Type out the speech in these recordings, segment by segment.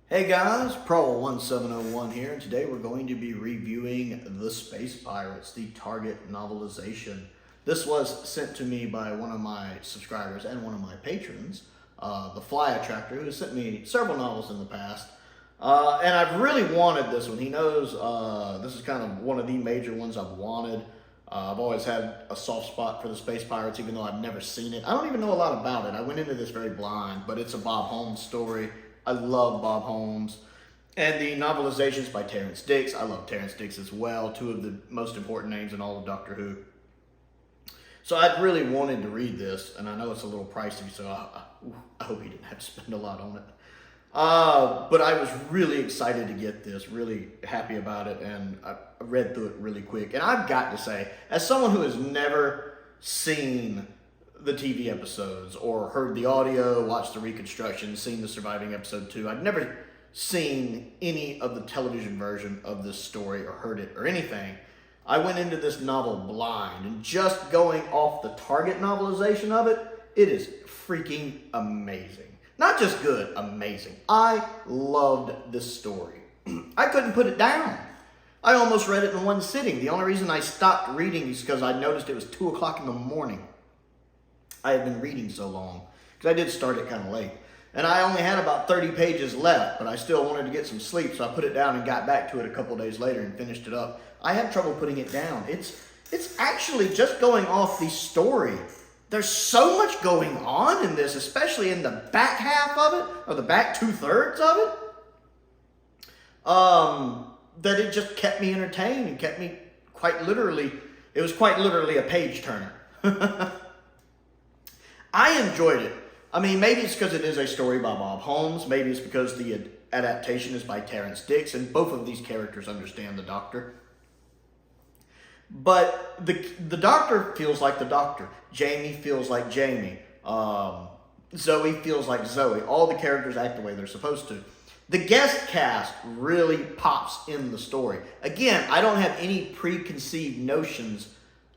Hey guys, Prowl 1701 here, and today we're going to be reviewing The Space Pirates, the Target novelization. This was sent to me by one of my subscribers and one of my patrons, the Flyattractor, who sent me several novels in the past. And I've really wanted this one. He knows this is kind of one of the major ones I've wanted. I've always had a soft spot for The Space Pirates, even though I've never seen it. I don't even know a lot about it. I went into this very blind, but it's a Bob Holmes story. I love Bob Holmes. And the novelization is by Terrence Dicks. I love Terrence Dicks as well. Two of the most important names in all of Doctor Who. So I really wanted to read this, and I know it's a little pricey, so I hope he didn't have to spend a lot on it. But I was really excited to get this, really happy about it, and I read through it really quick. And I've got to say, as someone who has never seen the TV episodes or heard the audio, watched the reconstruction, seen the surviving episode 2, I'd never seen any of the television version of this story or heard it or anything. I went into this novel blind, and just going off the Target novelization of it, it is freaking amazing. Not just good, amazing. I loved this story. I couldn't put it down. I almost read it in one sitting. The only reason I stopped reading is because I noticed it was 2 o'clock in the morning. I had been reading so long, because I did start it kind of late. And I only had about 30 pages left, but I still wanted to get some sleep, so I put it down and got back to it a couple days later and finished it up. I had trouble putting it down. It's actually just going off the story. There's so much going on in this, especially in the back half of it, or the back 2/3 of it, that it just kept me entertained and kept me it was quite literally a page turner. I enjoyed it. I mean, maybe it's because it is a story by Bob Holmes. Maybe it's because the adaptation is by Terrence Dicks, and both of these characters understand the Doctor. But the Doctor feels like the Doctor. Jamie feels like Jamie. Zoe feels like Zoe. All the characters act the way they're supposed to. The guest cast really pops in the story. Again, I don't have any preconceived notions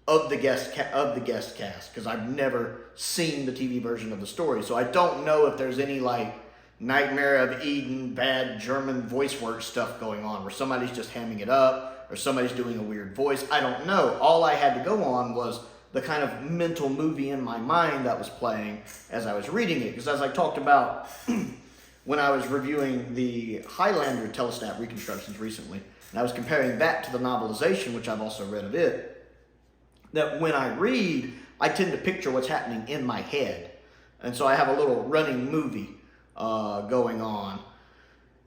of the guest cast because I've never seen the TV version of the story, so I don't know if there's any like Nightmare of Eden bad German voice work stuff going on where somebody's just hamming it up or somebody's doing a weird voice. I don't know. All I had to go on was the kind of mental movie in my mind that was playing as I was reading it, because as I talked about when I was reviewing the Highlander telesnap reconstructions recently, and I was comparing that to the novelization, which I've also read of it, that when I read, I tend to picture what's happening in my head. And so I have a little running movie going on.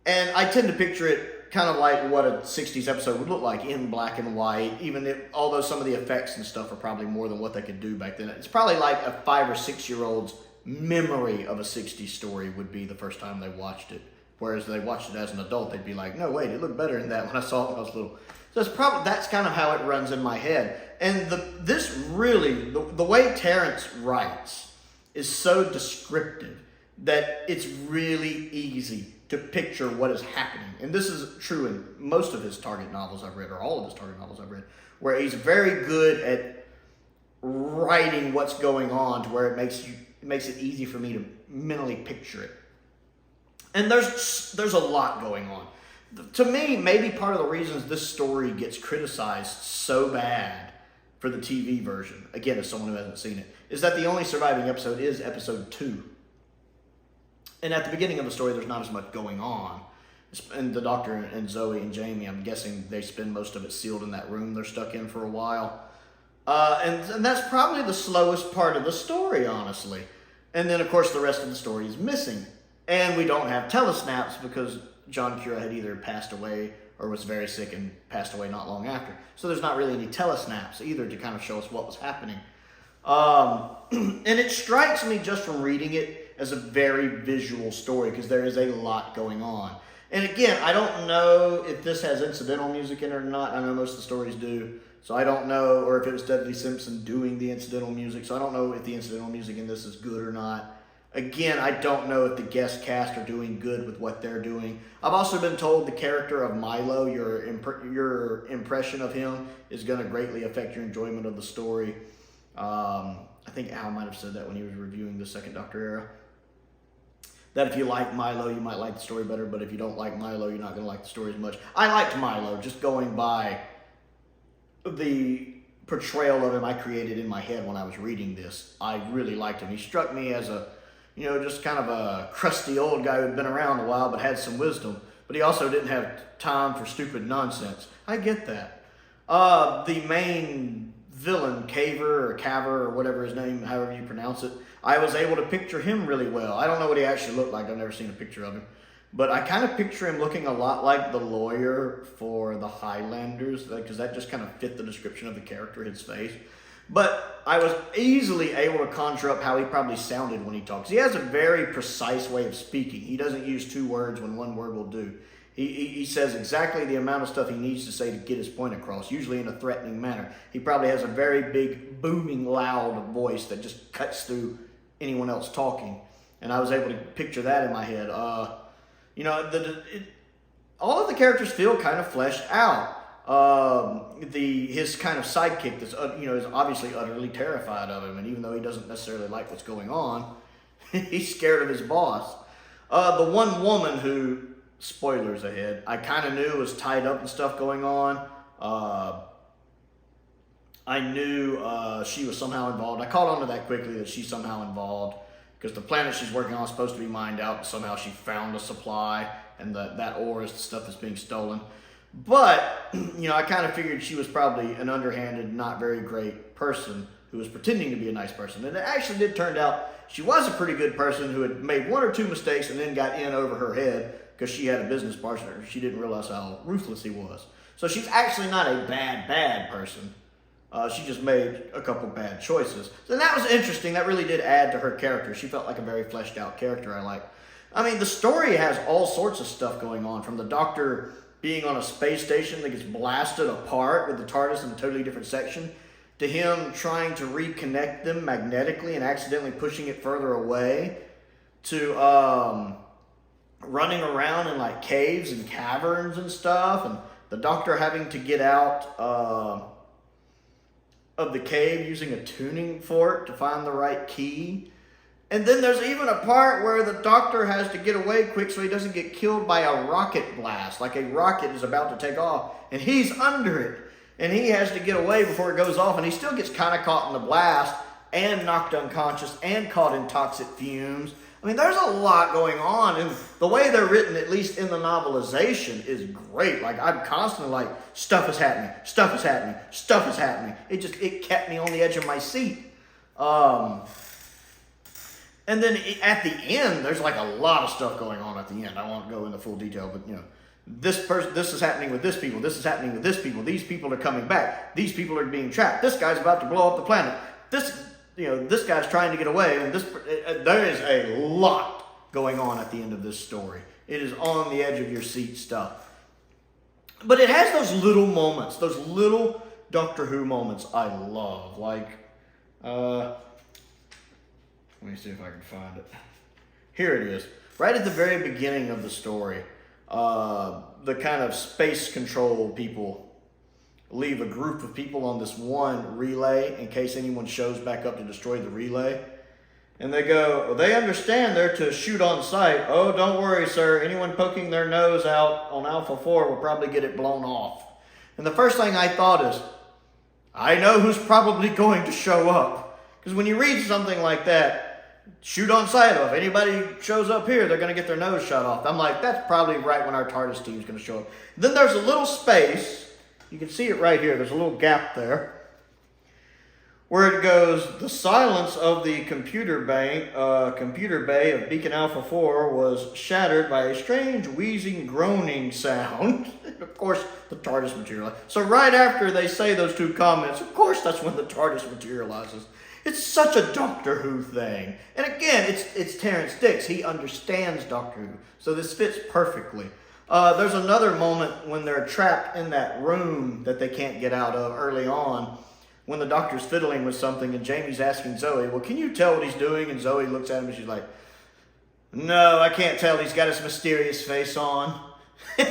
And I tend to picture it kind of like what a 60s episode would look like in black and white, even if, although some of the effects and stuff are probably more than what they could do back then. It's probably like a 5 or 6 year old's memory of a 60s story would be the first time they watched it. Whereas they watched it as an adult, they'd be like, no, wait, it looked better than that when I saw it when I was little. So that's kind of how it runs in my head. And the way Terrence writes is so descriptive that it's really easy to picture what is happening. And this is true in most of his Target novels I've read, or all of his Target novels I've read, where he's very good at writing what's going on to where it makes it easy for me to mentally picture it. And there's a lot going on. To me, maybe part of the reasons this story gets criticized so bad for the TV version, again, as someone who hasn't seen it, is that the only surviving episode is episode 2. And at the beginning of the story, there's not as much going on. And the Doctor and Zoe and Jamie, I'm guessing they spend most of it sealed in that room they're stuck in for a while. And that's probably the slowest part of the story, honestly. And then, of course, the rest of the story is missing. And we don't have telesnaps because John Cura had either passed away or was very sick and passed away not long after. So there's not really any telesnaps either to kind of show us what was happening. And it strikes me just from reading it as a very visual story because there is a lot going on. And again, I don't know if this has incidental music in it or not. I know most of the stories do. So I don't know, or if it was Dudley Simpson doing the incidental music. So I don't know if the incidental music in this is good or not. Again, I don't know if the guest cast are doing good with what they're doing. I've also been told the character of Milo, your impression of him, is going to greatly affect your enjoyment of the story. I think Al might have said that when he was reviewing the Second Doctor era. that if you like Milo, you might like the story better, but if you don't like Milo, you're not going to like the story as much. I liked Milo, just going by the portrayal of him I created in my head when I was reading this. I really liked him. He struck me as a, just kind of a crusty old guy who'd been around a while but had some wisdom. But he also didn't have time for stupid nonsense. I get that. The main villain, Caver or whatever his name, however you pronounce it, I was able to picture him really well. I don't know what he actually looked like. I've never seen a picture of him. But I kind of picture him looking a lot like the lawyer for the Highlanders, because that just kind of fit the description of the character, his face. But I was easily able to conjure up how he probably sounded when he talks. He has a very precise way of speaking. He doesn't use two words when one word will do. He says exactly the amount of stuff he needs to say to get his point across, usually in a threatening manner. He probably has a very big, booming, loud voice that just cuts through anyone else talking. And I was able to picture that in my head. All of the characters feel kind of fleshed out. His kind of sidekick that's is obviously utterly terrified of him, and even though he doesn't necessarily like what's going on, he's scared of his boss. The one woman who, spoilers ahead, I kind of knew was tied up and stuff going on. I knew she was somehow involved. I caught on to that quickly, that she's somehow involved, because the planet she's working on is supposed to be mined out, and somehow she found a supply, and that ore is the stuff that's being stolen. But, I kind of figured she was probably an underhanded, not very great person who was pretending to be a nice person. And it actually did turn out she was a pretty good person who had made one or two mistakes and then got in over her head because she had a business partner. She didn't realize how ruthless he was. So she's actually not a bad person. She just made a couple bad choices. So that was interesting. That really did add to her character. She felt like a very fleshed out character I like. I mean, the story has all sorts of stuff going on, from the Doctor being on a space station that gets blasted apart with the TARDIS in a totally different section, to him trying to reconnect them magnetically and accidentally pushing it further away, to running around in like caves and caverns and stuff, and the Doctor having to get out of the cave using a tuning fork to find the right key. And then there's even a part where the Doctor has to get away quick so he doesn't get killed by a rocket blast, like a rocket is about to take off, and he's under it. And he has to get away before it goes off, and he still gets kind of caught in the blast and knocked unconscious and caught in toxic fumes. I mean, there's a lot going on, and the way they're written, at least in the novelization, is great. Like, I'm constantly like, stuff is happening, stuff is happening, stuff is happening. It kept me on the edge of my seat. And then at the end, there's like a lot of stuff going on at the end. I won't go into full detail, but this is happening with this people, this is happening with this people, these people are coming back, these people are being trapped, this guy's about to blow up the planet, this guy's trying to get away, and there is a lot going on at the end of this story. It is on the edge of your seat stuff. But it has those little moments, those little Doctor Who moments I love. Like, let me see if I can find it. Here it is. Right at the very beginning of the story, the kind of space control people leave a group of people on this one relay in case anyone shows back up to destroy the relay. And they go, well, they understand they're to shoot on sight. Oh, don't worry, sir. Anyone poking their nose out on Alpha 4 will probably get it blown off. And the first thing I thought is, I know who's probably going to show up. Because when you read something like that, shoot on sight of, anybody shows up here, they're going to get their nose shot off. I'm like, that's probably right when our TARDIS team's going to show up. Then there's a little space. You can see it right here. There's a little gap there where it goes, the silence of the computer bay of Beacon Alpha 4 was shattered by a strange wheezing, groaning sound. Of course, the TARDIS materializes. So right after they say those two comments, of course that's when the TARDIS materializes. It's such a Doctor Who thing. And again, it's Terrence Dicks. He understands Doctor Who. So this fits perfectly. There's another moment when they're trapped in that room that they can't get out of early on, when the Doctor's fiddling with something and Jamie's asking Zoe, well, can you tell what he's doing? And Zoe looks at him and she's like, no, I can't tell. He's got his mysterious face on. I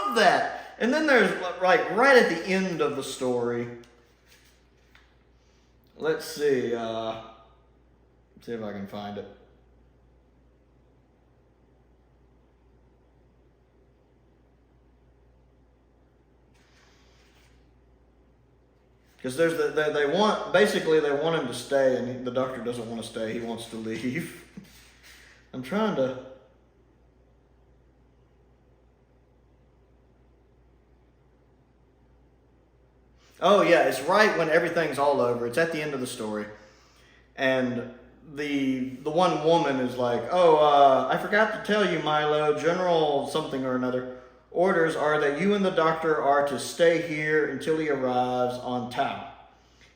love that. And then there's, like, right at the end of the story, let's see, See if I can find it. Because there's they want him to stay, and the doctor doesn't want to stay. He wants to leave. I'm trying to. Oh yeah, it's right when everything's all over. It's at the end of the story, and the one woman is like, "Oh, I forgot to tell you, Milo. General something or another orders are that you and the doctor are to stay here until he arrives on town.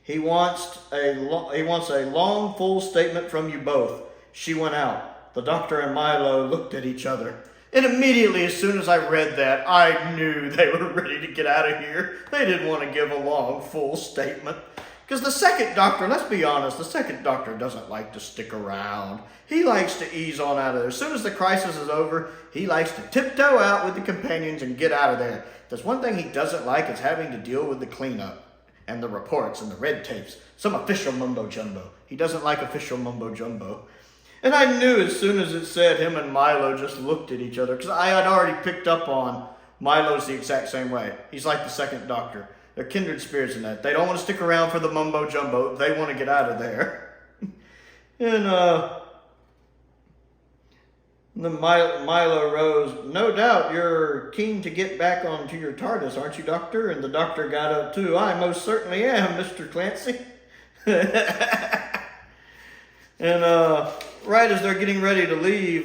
He wants a long, full statement from you both." She went out. The doctor and Milo looked at each other. And immediately, as soon as I read that, I knew they were ready to get out of here. They didn't want to give a long, full statement. Because the second doctor, let's be honest, the second doctor doesn't like to stick around. He likes to ease on out of there. As soon as the crisis is over, he likes to tiptoe out with the companions and get out of there. There's one thing he doesn't like is having to deal with the cleanup and the reports and the red tapes. Some official mumbo-jumbo. He doesn't like official mumbo-jumbo. And I knew as soon as it said, him and Milo just looked at each other, because I had already picked up on Milo's the exact same way. He's like the second doctor. They're kindred spirits in that. They don't want to stick around for the mumbo jumbo. They want to get out of there. And then Milo rose. "No doubt you're keen to get back onto your TARDIS, aren't you, Doctor?" And the doctor got up too. "I most certainly am, Mr. Clancy." And right as they're getting ready to leave,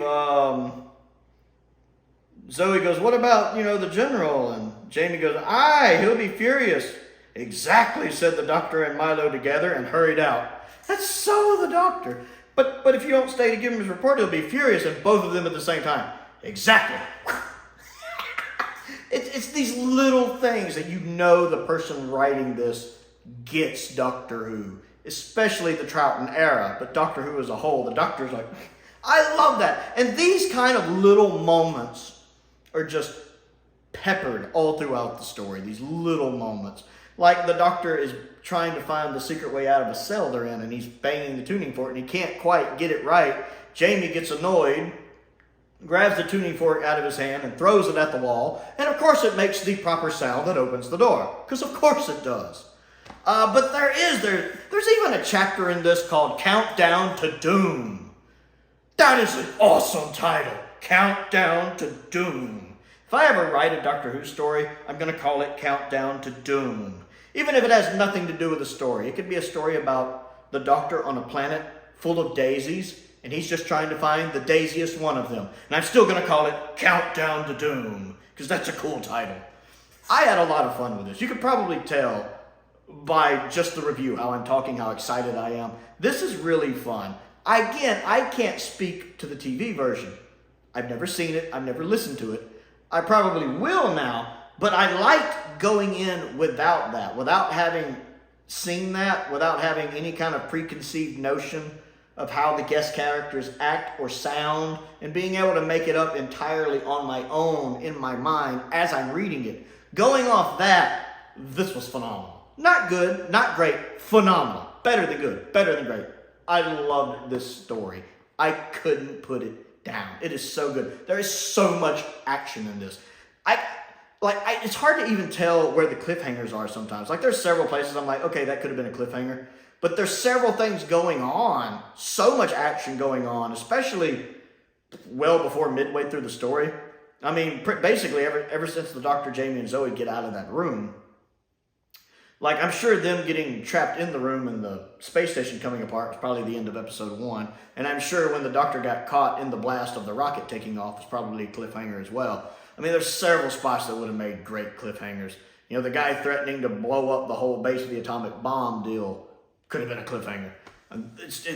Zoe goes, "What about, the general?" And Jamie goes, "Aye, he'll be furious." "Exactly," said the doctor and Milo together and hurried out. That's so the doctor. But if you don't stay to give him his report, he'll be furious, and both of them at the same time. Exactly. It's these little things that the person writing this gets Doctor Who, especially the Troughton era, but Doctor Who as a whole. The doctor's like, I love that. And these kind of little moments are just peppered all throughout the story, these little moments. Like the doctor is trying to find the secret way out of a cell they're in, and he's banging the tuning fork, and he can't quite get it right. Jamie gets annoyed, grabs the tuning fork out of his hand, and throws it at the wall. And of course it makes the proper sound that opens the door, because of course it does. But there's even a chapter in this called Countdown to Doom. That is an awesome title, Countdown to Doom. If I ever write a Doctor Who story, I'm going to call it Countdown to Doom. Even if it has nothing to do with the story. It could be a story about the Doctor on a planet full of daisies, and he's just trying to find the daisiest one of them. And I'm still going to call it Countdown to Doom, because that's a cool title. I had a lot of fun with this. You could probably tell by just the review how I'm talking, how excited I am. This is really fun. Again, I can't speak to the TV version. I've never seen it. I've never listened to it. I probably will now, but I liked going in without that, without having seen that, without having any kind of preconceived notion of how the guest characters act or sound, and being able to make it up entirely on my own in my mind as I'm reading it. Going off that, this was phenomenal. Not good, not great, phenomenal. Better than good, better than great. I loved this story. I couldn't put it down. It is so good. There is so much action in this. It's hard to even tell where the cliffhangers are sometimes. Like, there's several places I'm like, okay, that could have been a cliffhanger. But there's several things going on. So much action going on, especially well before midway through the story. I mean, basically, ever since the Doctor, Jamie, and Zoe get out of that room, like, I'm sure them getting trapped in the room and the space station coming apart was probably the end of episode 1. And I'm sure when the Doctor got caught in the blast of the rocket taking off was probably a cliffhanger as well. I mean, there's several spots that would have made great cliffhangers. The guy threatening to blow up the whole base of the atomic bomb deal could have been a cliffhanger.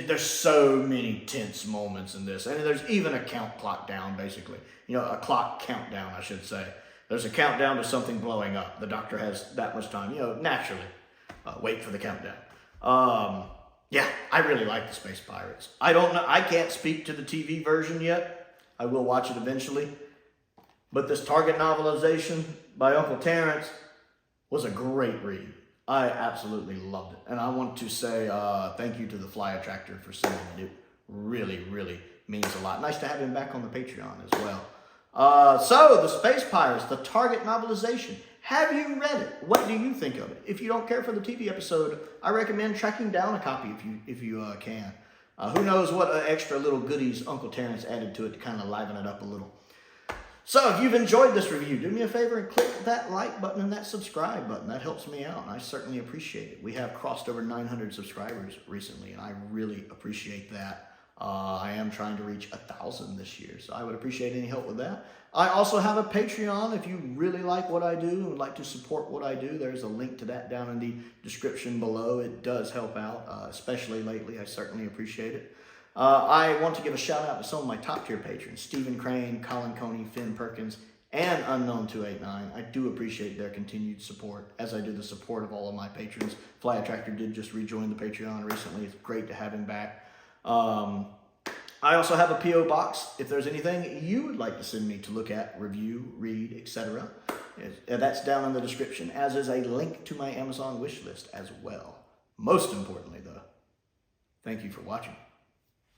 There's so many tense moments in this. And there's even a count clock down, basically. A clock countdown, I should say. There's a countdown to something blowing up. The Doctor has that much time, naturally. Wait for the countdown. Yeah, I really like the Space Pirates. I don't know. I can't speak to the TV version yet. I will watch it eventually. But this Target novelization by Uncle Terrence was a great read. I absolutely loved it. And I want to say thank you to the Flyattractor for sending it. It really, really means a lot. Nice to have him back on the Patreon as well. So, The Space Pirates, the Target novelization. Have you read it? What do you think of it? If you don't care for the TV episode, I recommend tracking down a copy if you can. Who knows what extra little goodies Uncle Terrence added to it to kind of liven it up a little. So if you've enjoyed this review, do me a favor and click that like button and that subscribe button. That helps me out, and I certainly appreciate it. We have crossed over 900 subscribers recently, and I really appreciate that. I am trying to reach 1,000 this year, so I would appreciate any help with that. I also have a Patreon. If you really like what I do and would like to support what I do, there's a link to that down in the description below. It does help out, especially lately. I certainly appreciate it. I want to give a shout out to some of my top tier patrons, Stephen Crane, Colin Coney, Finn Perkins, and Unknown289. I do appreciate their continued support, as I do the support of all of my patrons. Flyattractor did just rejoin the Patreon recently. It's great to have him back. I also have a P.O. box. If there's anything you would like to send me to look at, review, read, etc., that's down in the description, as is a link to my Amazon wish list as well. Most importantly, though, thank you for watching.